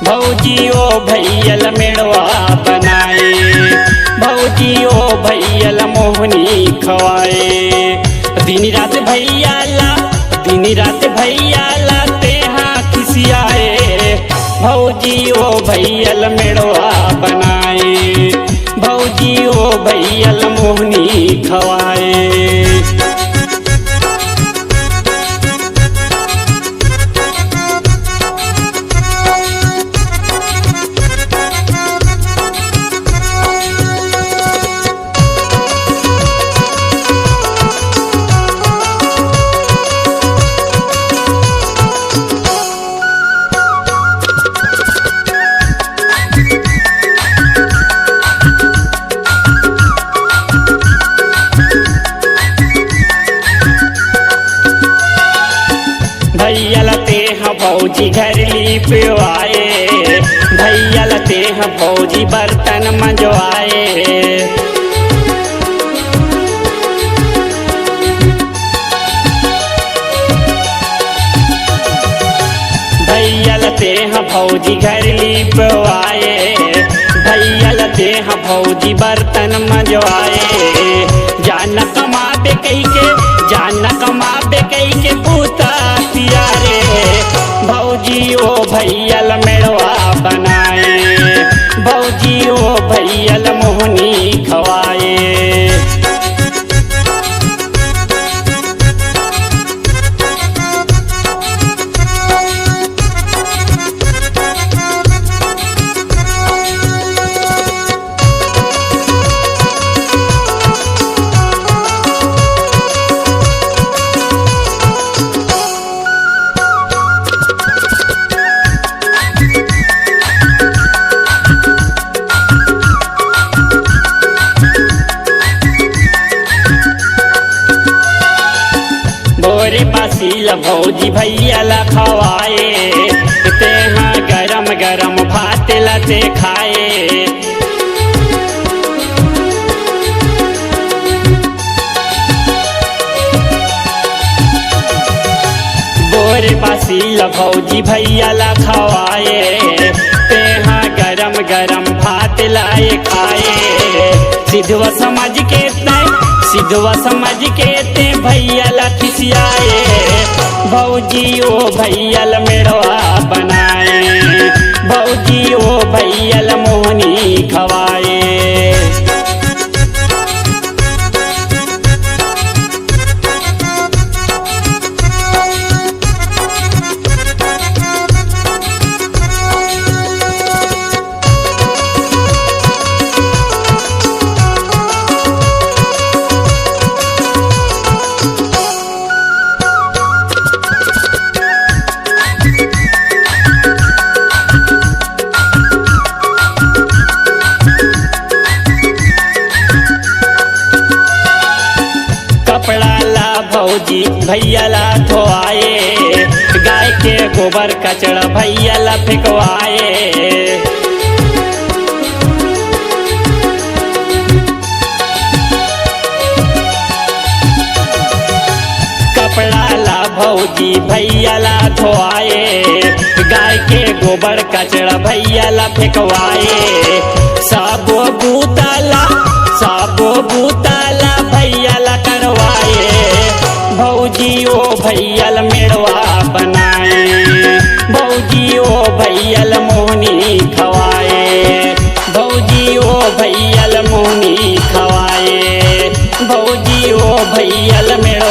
भौजी ओ भैयल मेड़वा बनाए, भौजी ओ भैयल मोहनी खवाए। दिन रात भैया ला तेहा खिसियाए, भौजी ओ भैयल मेड़वा बनाए, भौजी ओ भैयल मोहनी खवाए। भैया लते हैं भौजी घर लिपवाए, भैया लते हैं भौजी बर्तन मंजवाए। भैया लते हैं भौजी घर लिपवाए, भैया लते हैं भौजी बर्तन मंजवाए। जान कमाबे कही के पूता पियारे, भौजी ओ भैयल मेड़वा बनाए, भौजी ओ भैयल मोहनी खवाए। बोरे पासील भौजी भैया ला खवाए, तेहा गरम गरम भात लते खाए। बोरे पासील भौजी भैया ला खवाए, तेहा गरम गरम भात लाए खाए। सिद्धवा समझ के ते भैया ला खिसियाए, भौजी ओ भैयल मेड़वा बनाए, भौजी ओ भैयल मोहनी खवाए। कपड़ा ला भौजी भैया ला धोआए, गाय के गोबर कचड़ा भैया ला फेंकवाए। कपड़ा ला भौजी भैया ला धोआए, गाय के गोबर कचड़ा भैया ला फेंकवाए। साबो बूताला भैया ला करवाए, भौजी ओ भैयल मेड़वा बनाए, भौजी ओ भैयल मोहनी खवाए, भौजी ओ भैयल मोहनी खवाए, भौजी ओ भैयल मेड़वा